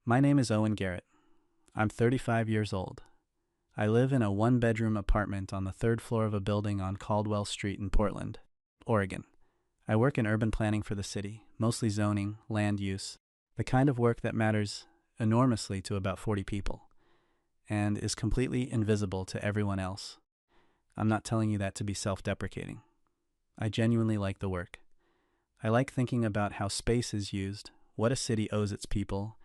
My name is Owen Garrett. I'm 35 years old. I live in a one-bedroom apartment on the third floor of a building on Caldwell Street in Portland, Oregon. I work in urban planning for the city, mostly zoning, land use, the kind of work that matters enormously to about 40 people, and is completely invisible to everyone else. I'm not telling you that to be self-deprecating. I genuinely like the work. I like thinking about how space is used, what a city owes its people,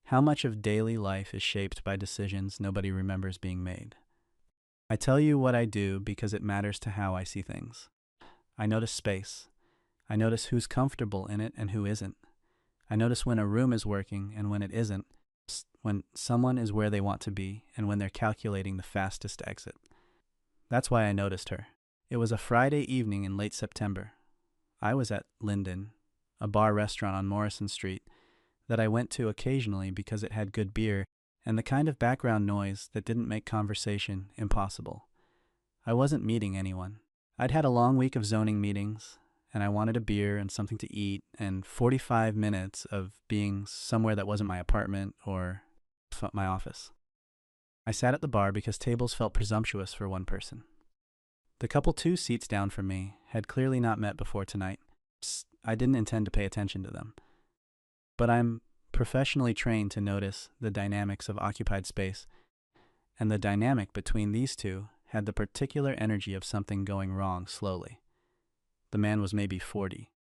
how much of daily life is shaped by decisions nobody remembers being made. I tell you what I do because it matters to how I see things. I notice space. I notice who's comfortable in it and who isn't. I notice when a room is working and when it isn't, when someone is where they want to be and when they're calculating the fastest exit. That's why I noticed her. It was a Friday evening in late September. I was at Linden, a bar restaurant on Morrison Street that I went to occasionally because it had good beer and the kind of background noise that didn't make conversation impossible. I wasn't meeting anyone. I'd had a long week of zoning meetings, and I wanted a beer and something to eat and 45 minutes of being somewhere that wasn't my apartment or my office. I sat at the bar because tables felt presumptuous for one person. The couple 2 seats down from me had clearly not met before tonight. I didn't intend to pay attention to them. But I'm professionally trained to notice the dynamics of occupied space, and the dynamic between these two had the particular energy of something going wrong slowly. The man was maybe 40,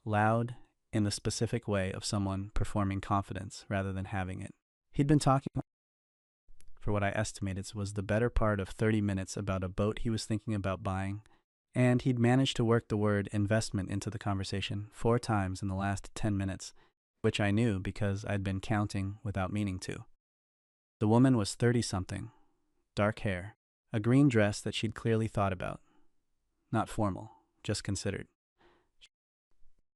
loud in the specific way of someone performing confidence rather than having it. He'd been talking for what I estimated was the better part of 30 minutes about a boat he was thinking about buying, and he'd managed to work the word investment into the conversation 4 times in the last 10 minutes, which I knew because I'd been counting without meaning to. The woman was 30-something, dark hair, a green dress that she'd clearly thought about. Not formal, just considered.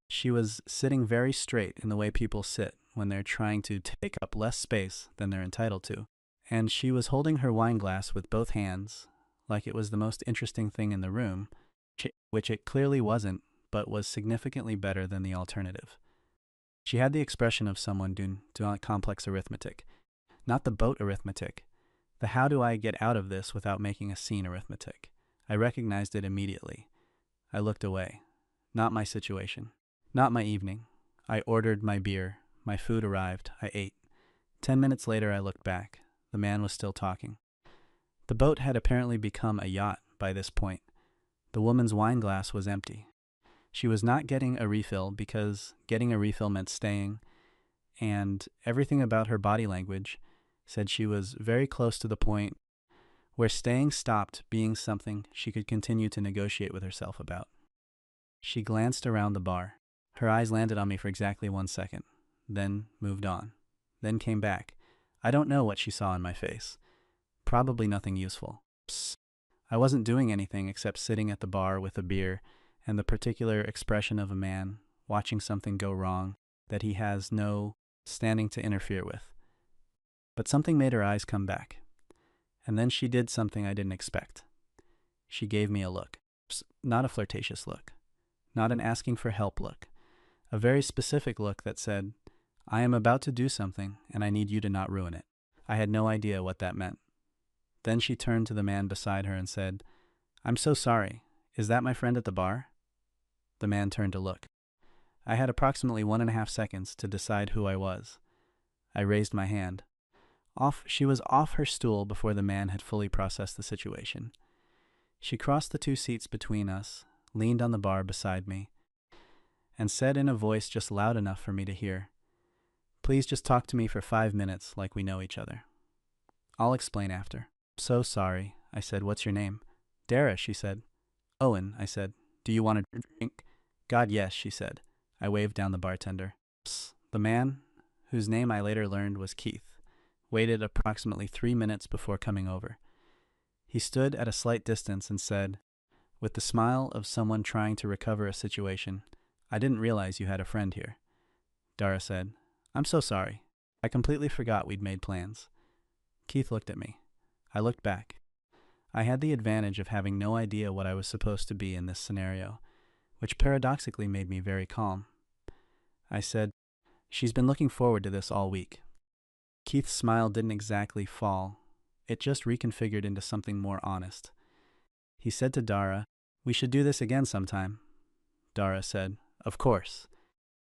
She was sitting very straight in the way people sit when they're trying to take up less space than they're entitled to, and she was holding her wine glass with both hands like it was the most interesting thing in the room, which it clearly wasn't, but was significantly better than the alternative. She had the expression of someone doing complex arithmetic. Not the boat arithmetic. The how do I get out of this without making a scene arithmetic. I recognized it immediately. I looked away. Not my situation. Not my evening. I ordered my beer. My food arrived. I ate. 10 minutes later I looked back. The man was still talking. The boat had apparently become a yacht by this point. The woman's wine glass was empty. She was not getting a refill because getting a refill meant staying, and everything about her body language said she was very close to the point where staying stopped being something she could continue to negotiate with herself about. She glanced around the bar. Her eyes landed on me for exactly 1 second, then moved on, then came back. I don't know what she saw in my face. Probably nothing useful. I wasn't doing anything except sitting at the bar with a beer and the particular expression of a man watching something go wrong that he has no standing to interfere with. But something made her eyes come back. And then she did something I didn't expect. She gave me a look. Not a flirtatious look. Not an asking for help look. A very specific look that said, I am about to do something and I need you to not ruin it. I had no idea what that meant. Then she turned to the man beside her and said, I'm so sorry. Is that my friend at the bar? The man turned to look. I had approximately 1.5 seconds to decide who I was. I raised my hand. She was off her stool before the man had fully processed the situation. She crossed the 2 seats between us, leaned on the bar beside me, and said in a voice just loud enough for me to hear, Please just talk to me for 5 minutes like we know each other. I'll explain after. So sorry, I said. What's your name? Dara, she said. Owen, I said. Do you want a drink? God, yes, she said. I waved down the bartender. Psst. The man, whose name I later learned was Keith, waited approximately 3 minutes before coming over. He stood at a slight distance and said, with the smile of someone trying to recover a situation, I didn't realize you had a friend here. Dara said, I'm so sorry. I completely forgot we'd made plans. Keith looked at me. I looked back. I had the advantage of having no idea what I was supposed to be in this scenario, which paradoxically made me very calm. I said, She's been looking forward to this all week. Keith's smile didn't exactly fall. It just reconfigured into something more honest. He said to Dara, "We should do this again sometime." Dara said, "Of course,"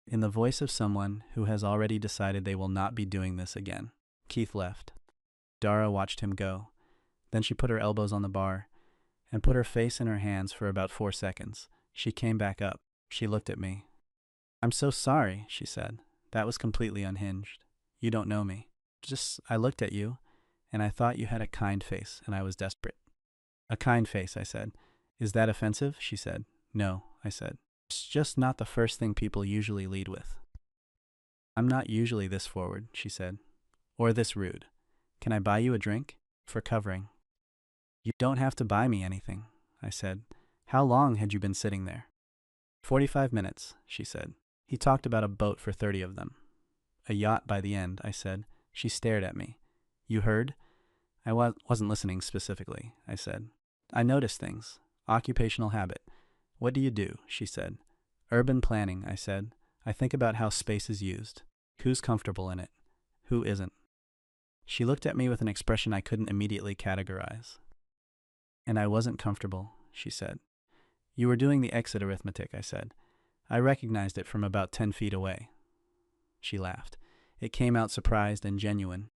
in the voice of someone who has already decided they will not be doing this again. Keith left. Dara watched him go. Then she put her elbows on the bar and put her face in her hands for about 4 seconds. She came back up. She looked at me. "I'm so sorry," she said. "That was completely unhinged. You don't know me. I looked at you, and I thought you had a kind face, and I was desperate." "A kind face," I said. "Is that offensive?" she said. "No," I said. "It's just not the first thing people usually lead with." "I'm not usually this forward," she said. "Or this rude. Can I buy you a drink?" "For covering." "You don't have to buy me anything," I said. "How long had you been sitting there?" 45 minutes, she said. He talked about a boat for 30 of them. "A yacht by the end," I said. She stared at me. "You heard?" "I wasn't listening specifically," I said. "I noticed things. Occupational habit." "What do you do?" she said. "Urban planning," I said. "I think about how space is used. Who's comfortable in it? Who isn't?" She looked at me with an expression I couldn't immediately categorize. "And I wasn't comfortable," she said. "You were doing the exit arithmetic," I said. "I recognized it from about 10 feet away." She laughed. It came out surprised and genuine,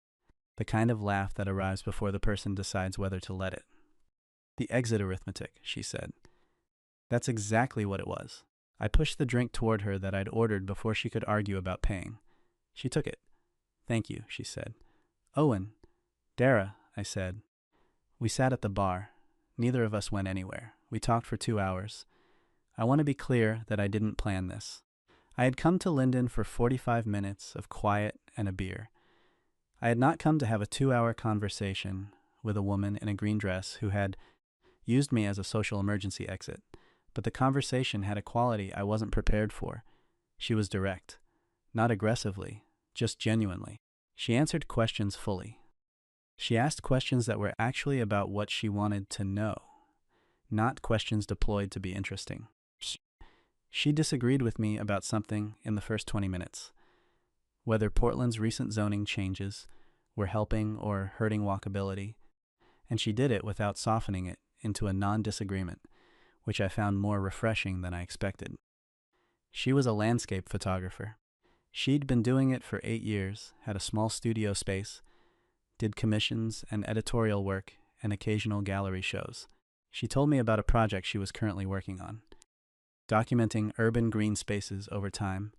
the kind of laugh that arrives before the person decides whether to let it. "The exit arithmetic," she said. That's exactly what it was. I pushed the drink toward her that I'd ordered before she could argue about paying. She took it. "Thank you," she said. "Owen." "Dara," I said. We sat at the bar. Neither of us went anywhere. We talked for 2 hours. I want to be clear that I didn't plan this. I had come to Linden for 45 minutes of quiet and a beer. I had not come to have a 2-hour conversation with a woman in a green dress who had used me as a social emergency exit, but the conversation had a quality I wasn't prepared for. She was direct, not aggressively, just genuinely. She answered questions fully. She asked questions that were actually about what she wanted to know, not questions deployed to be interesting. She disagreed with me about something in the first 20 minutes, whether Portland's recent zoning changes were helping or hurting walkability, and she did it without softening it into a non-disagreement, which I found more refreshing than I expected. She was a landscape photographer. She'd been doing it for 8 years, had a small studio space, did commissions and editorial work and occasional gallery shows. She told me about a project she was currently working on, documenting urban green spaces over time,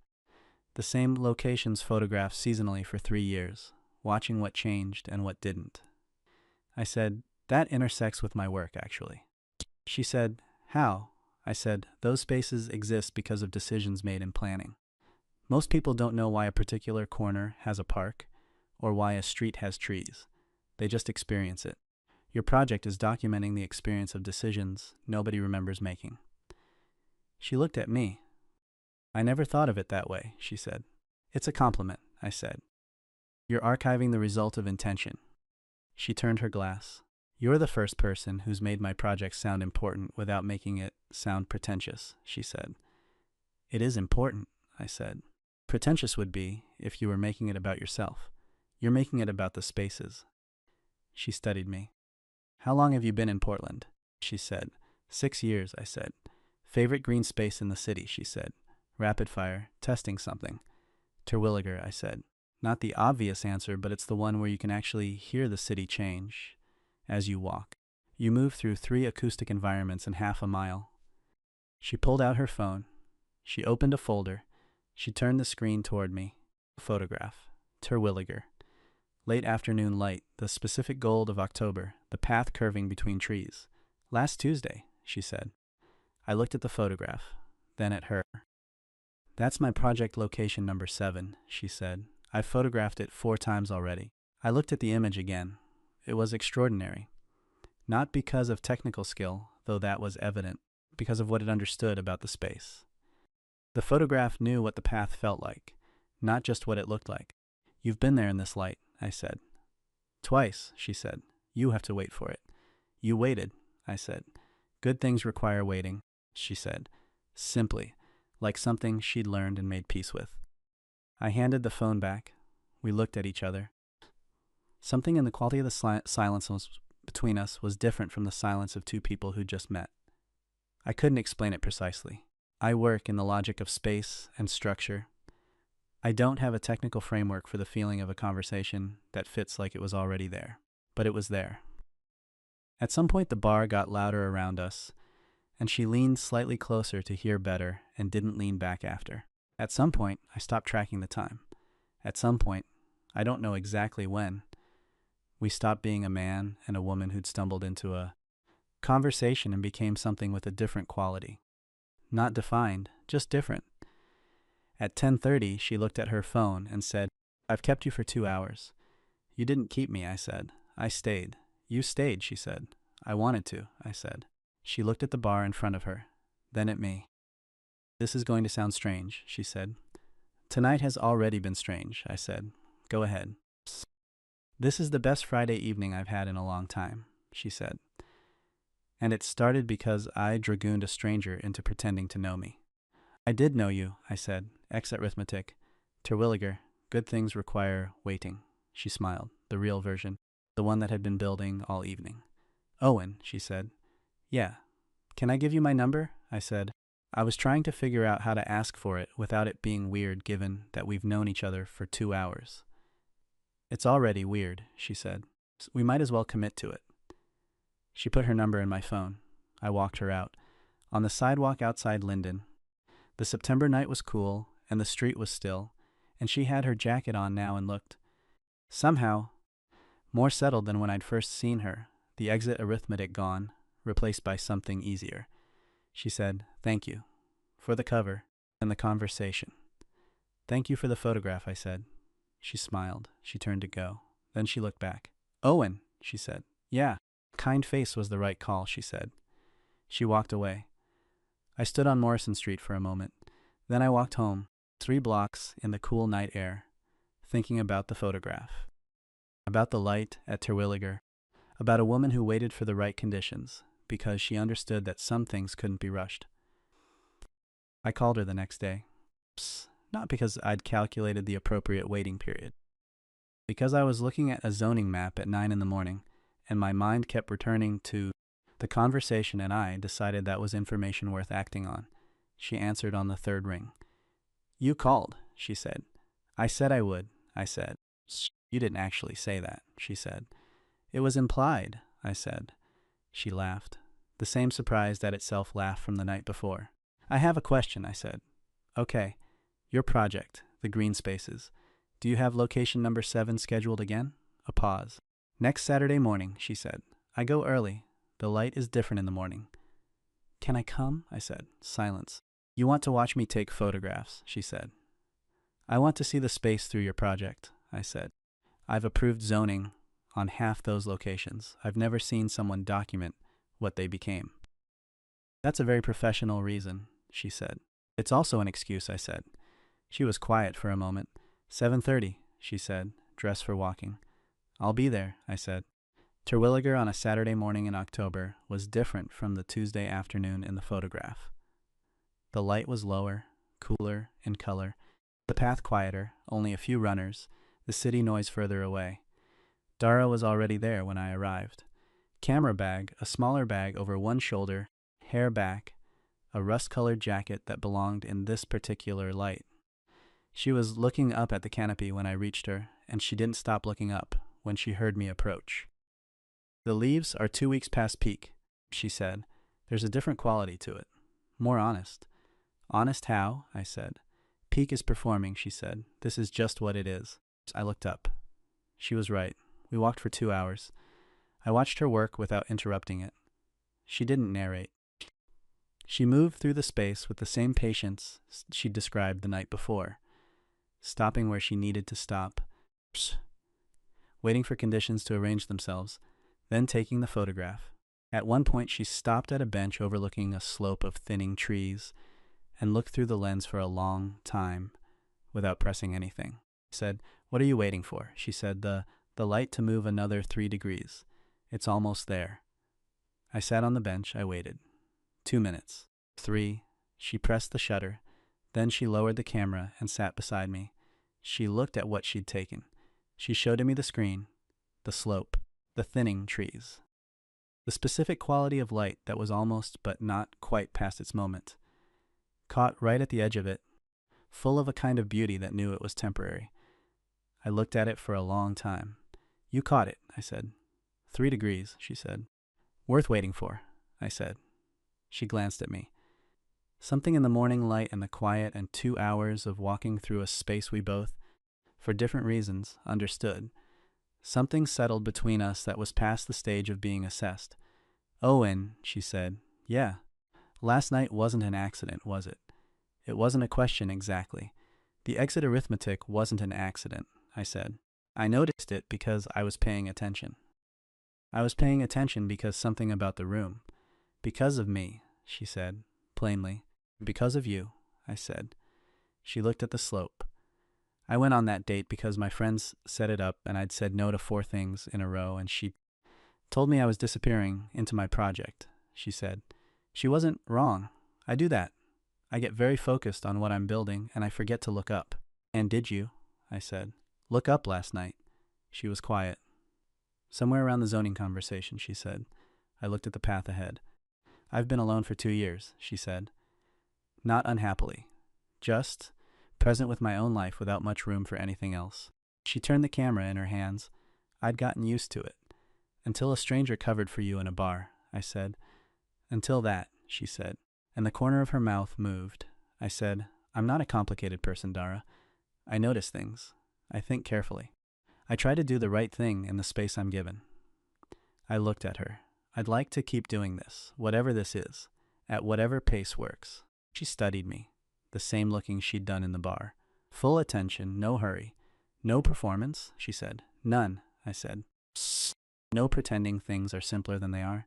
the same locations photographed seasonally for 3 years, watching what changed and what didn't. I said, "That intersects with my work, actually." She said, "How?" I said, "Those spaces exist because of decisions made in planning. Most people don't know why a particular corner has a park or why a street has trees. They just experience it. Your project is documenting the experience of decisions nobody remembers making." She looked at me. "I never thought of it that way," she said. "It's a compliment," I said. "You're archiving the result of intention." She turned her glass. "You're the first person who's made my project sound important without making it sound pretentious," she said. "It is important," I said. "Pretentious would be if you were making it about yourself. You're making it about the spaces." She studied me. "How long have you been in Portland?" she said. 6 years, I said. "Favorite green space in the city?" she said. Rapid fire, testing something. "Terwilliger," I said. Not the obvious answer, but it's the one where you can actually hear the city change as you walk. You move through 3 acoustic environments in half a mile. She pulled out her phone. She opened a folder. She turned the screen toward me. Photograph. Terwilliger. Late afternoon light, the specific gold of October, the path curving between trees. "Last Tuesday," she said. I looked at the photograph, then at her. "That's my project location number 7, she said. "I've photographed it 4 times already." I looked at the image again. It was extraordinary. Not because of technical skill, though that was evident, because of what it understood about the space. The photograph knew what the path felt like, not just what it looked like. "You've been there in this light," I said. "Twice," she said. "You have to wait for it." "You waited," I said. "Good things require waiting," she said, simply, like something she'd learned and made peace with. I handed the phone back. We looked at each other. Something in the quality of the silence between us was different from the silence of two people who just met. I couldn't explain it precisely. I work in the logic of space and structure. I don't have a technical framework for the feeling of a conversation that fits like it was already there. But it was there. At some point the bar got louder around us, and she leaned slightly closer to hear better and didn't lean back after. At some point, I stopped tracking the time. At some point, I don't know exactly when, we stopped being a man and a woman who'd stumbled into a conversation and became something with a different quality. Not defined, just different. At 10:30, she looked at her phone and said, "I've kept you for 2 hours." "You didn't keep me," I said. "I stayed." "You stayed," she said. "I wanted to," I said. She looked at the bar in front of her, then at me. "This is going to sound strange," she said. "Tonight has already been strange," I said. "Go ahead." "This is the best Friday evening I've had in a long time," she said. "And it started because I dragooned a stranger into pretending to know me." "I did know you," I said. "Ex arithmetic. Terwilliger. Good things require waiting." She smiled. The real version. The one that had been building all evening. "Owen," she said. "Yeah. Can I give you my number?" I said. I was trying to figure out how to ask for it without it being weird given that we've known each other for 2 hours. "It's already weird," she said. "We might as well commit to it." She put her number in my phone. I walked her out. On the sidewalk outside Linden. The September night was cool, and the street was still, and she had her jacket on now and looked, somehow, more settled than when I'd first seen her, the exit arithmetic gone, replaced by something easier. She said, "Thank you. For the cover, and the conversation." "Thank you for the photograph," I said. She smiled. She turned to go. Then she looked back. "Owen," she said. "Yeah." "Kind face was the right call," she said. She walked away. I stood on Morrison Street for a moment. Then I walked home, 3 blocks in the cool night air, thinking about the photograph, about the light at Terwilliger, about a woman who waited for the right conditions, because she understood that some things couldn't be rushed. I called her the next day. Not because I'd calculated the appropriate waiting period. Because I was looking at a zoning map at 9 in the morning, and my mind kept returning to the conversation, and I decided that was information worth acting on. She answered on the 3rd ring. "You called," she said. "I said I would," I said. "You didn't actually say that," she said. "It was implied," I said. She laughed. The same surprise that itself laughed from the night before. "I have a question," I said. "Okay. Your project, the green spaces. Do you have location number 7 scheduled again?" A pause. "Next Saturday morning," she said. "I go early. The light is different in the morning." "Can I come?" I said. Silence. "You want to watch me take photographs," she said. "I want to see the space through your project," I said. "I've approved zoning on half those locations. I've never seen someone document what they became." "That's a very professional reason," she said. "It's also an excuse," I said. She was quiet for a moment. 7:30, she said, "Dress for walking." "I'll be there," I said. Terwilliger on a Saturday morning in October was different from the Tuesday afternoon in the photograph. The light was lower, cooler in color, the path quieter, only a few runners, the city noise further away. Dara was already there when I arrived. Camera bag, a smaller bag over one shoulder, hair back, a rust-colored jacket that belonged in this particular light. She was looking up at the canopy when I reached her, and she didn't stop looking up when she heard me approach. "The leaves are 2 weeks past peak," she said. "There's a different quality to it. More honest." "Honest how?" I said. "Peak is performing," she said. "This is just what it is." I looked up. She was right. We walked for 2 hours. I watched her work without interrupting it. She didn't narrate. She moved through the space with the same patience she described the night before, stopping where she needed to stop, waiting for conditions to arrange themselves, then taking the photograph. At one point she stopped at a bench overlooking a slope of thinning trees and looked through the lens for a long time without pressing anything. I said, "What are you waiting for?" She said, The light to move another 3 degrees. It's almost there." I sat on the bench. I waited. 2 minutes. 3. She pressed the shutter. Then she lowered the camera and sat beside me. She looked at what she'd taken. She showed me the screen. the slope, the thinning trees. The specific quality of light that was almost but not quite past its moment, caught right at the edge of it, full of a kind of beauty that knew it was temporary. I looked at it for a long time. You caught it, I said. 3 degrees, she said. Worth waiting for, I said. She glanced at me. Something in the morning light and the quiet and 2 hours of walking through a space we both, for different reasons, understood. Something settled between us that was past the stage of being assessed. Owen, she said, yeah. Last night wasn't an accident, was it? It wasn't a question exactly. The exit arithmetic wasn't an accident, I said. I noticed it because I was paying attention. I was paying attention because something about the room. Because of me, she said, plainly. Because of you, I said. She looked at the slope. I went on that date because my friends set it up and I'd said no to 4 things in a row, and she told me I was disappearing into my project, she said. She wasn't wrong. I do that. I get very focused on what I'm building and I forget to look up. And did you? I said. Look up last night. She was quiet. Somewhere around the zoning conversation, she said. I looked at the path ahead. I've been alone for 2 years, she said. Not unhappily. Just present with my own life without much room for anything else. She turned the camera in her hands. I'd gotten used to it. Until a stranger covered for you in a bar, I said. Until that, she said, and the corner of her mouth moved. I said, I'm not a complicated person, Dara. I notice things. I think carefully. I try to do the right thing in the space I'm given. I looked at her. I'd like to keep doing this, whatever this is, at whatever pace works. She studied me, the same looking she'd done in the bar. Full attention, no hurry. No performance, she said. None, I said. Psst. No pretending things are simpler than they are.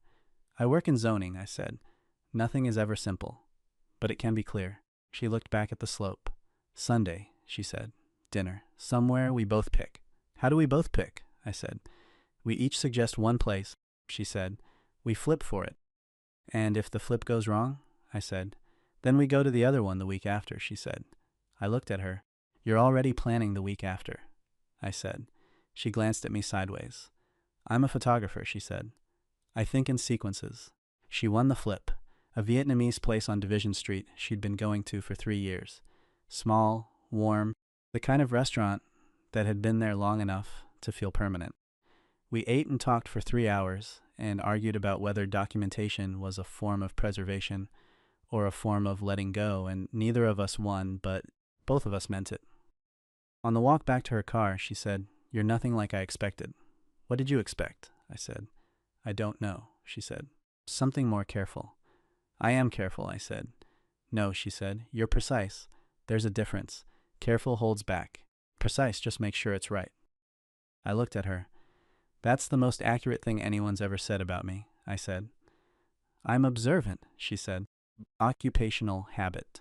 I work in zoning, I said. Nothing is ever simple, but it can be clear. She looked back at the slope. Sunday, she said. Dinner. Somewhere we both pick. How do we both pick? I said. We each suggest one place, she said. We flip for it. And if the flip goes wrong, I said, then we go to the other one the week after, she said. I looked at her. You're already planning the week after, I said. She glanced at me sideways. I'm a photographer, she said. I think in sequences. She won the flip, a Vietnamese place on Division Street she'd been going to for 3 years. Small, warm, the kind of restaurant that had been there long enough to feel permanent. We ate and talked for 3 hours and argued about whether documentation was a form of preservation or a form of letting go, and neither of us won, but both of us meant it. On the walk back to her car, she said, You're nothing like I expected. What did you expect? I said. I don't know, she said. Something more careful. I am careful, I said. No, she said. You're precise. There's a difference. Careful holds back. Precise just makes sure it's right. I looked at her. That's the most accurate thing anyone's ever said about me, I said. I'm observant, she said. Occupational habit.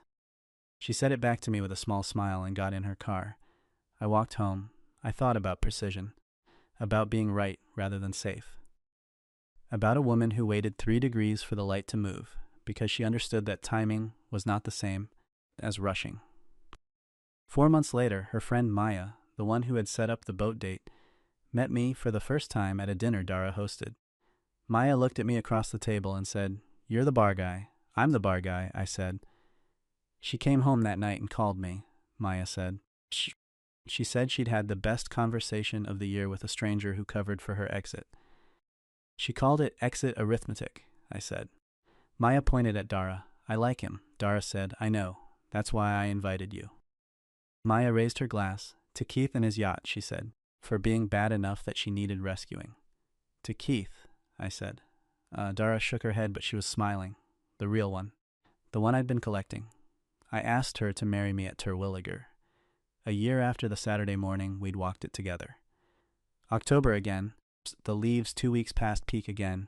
She said it back to me with a small smile and got in her car. I walked home. I thought about precision, about being right rather than safe, about a woman who waited 3 degrees for the light to move because she understood that timing was not the same as rushing. 4 months later, her friend Maya, the one who had set up the boat date, met me for the first time at a dinner Dara hosted. Maya looked at me across the table and said, You're the bar guy. I'm the bar guy, I said. She came home that night and called me, Maya said. She said she'd had the best conversation of the year with a stranger who covered for her exit. She called it exit arithmetic, I said. Maya pointed at Dara. I like him, Dara said. I know. That's why I invited you. Maya raised her glass. To Keith and his yacht, she said, for being bad enough that she needed rescuing. To Keith, I said. Dara shook her head, but she was smiling. The real one. The one I'd been collecting. I asked her to marry me at Terwilliger. A year after the Saturday morning, we'd walked it together. October again, the leaves 2 weeks past peak again,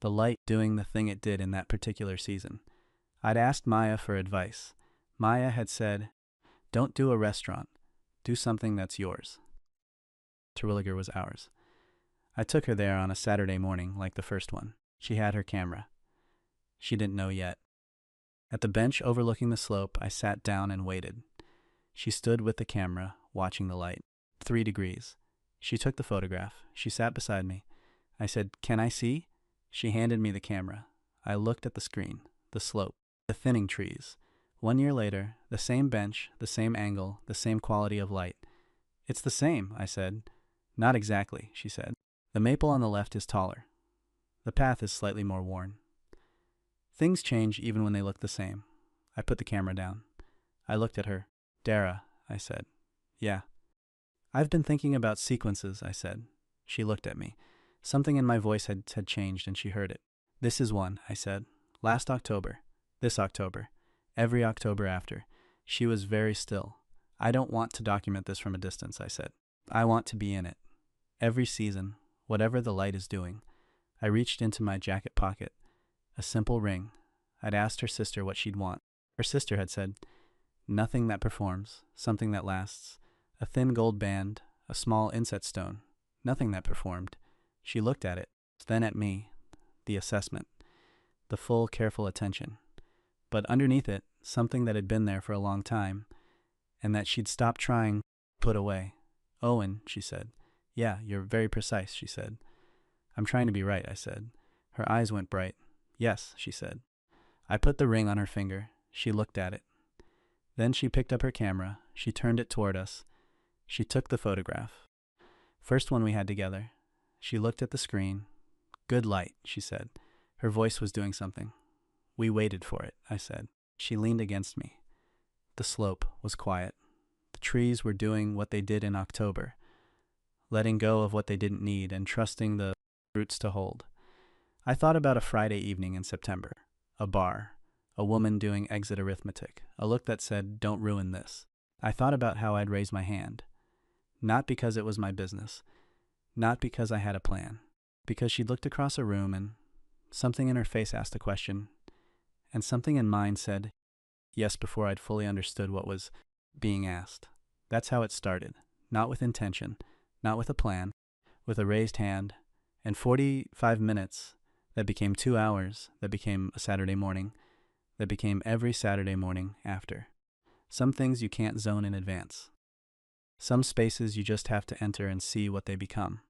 the light doing the thing it did in that particular season. I'd asked Maya for advice. Maya had said, Don't do a restaurant. Do something that's yours. Terwilliger was ours. I took her there on a Saturday morning like the first one. She had her camera. She didn't know yet. At the bench overlooking the slope, I sat down and waited. She stood with the camera, watching the light. 3 degrees. She took the photograph. She sat beside me. I said, "Can I see?" She handed me the camera. I looked at the screen, the slope, the thinning trees. 1 year later, the same bench, the same angle, the same quality of light. "It's the same," I said. "Not exactly," she said. "The maple on the left is taller. The path is slightly more worn." Things change even when they look the same. I put the camera down. I looked at her. "Dara," I said. "Yeah." "I've been thinking about sequences," I said. She looked at me. Something in my voice had changed, and she heard it. "This is one," I said. "Last October. This October. Every October after." She was very still. "I don't want to document this from a distance," I said. "I want to be in it. Every season, whatever the light is doing." I reached into my jacket pocket. A simple ring. I'd asked her sister what she'd want. Her sister had said, "Nothing that performs, something that lasts. A thin gold band, a small inset stone. Nothing that performed." She looked at it, then at me. The assessment. The full, careful attention. But underneath it, something that had been there for a long time, and that she'd stopped trying, put away. "Owen," she said. "Yeah, you're very precise," she said. "I'm trying to be right," I said. Her eyes went bright. "Yes," she said. I put the ring on her finger. She looked at it. Then she picked up her camera. She turned it toward us. She took the photograph. First one we had together. She looked at the screen. "Good light," she said. Her voice was doing something. "We waited for it," I said. She leaned against me. The slope was quiet. The trees were doing what they did in October, letting go of what they didn't need and trusting the roots to hold. I thought about a Friday evening in September, a bar, a woman doing exit arithmetic, a look that said, "Don't ruin this." I thought about how I'd raise my hand, not because it was my business, not because I had a plan, because she'd looked across a room and something in her face asked a question, and something in mine said yes before I'd fully understood what was being asked. That's how it started, not with intention, not with a plan, with a raised hand, and 45 minutes that became 2 hours, that became a Saturday morning, that became every Saturday morning after. Some things you can't zone in advance. Some spaces you just have to enter and see what they become.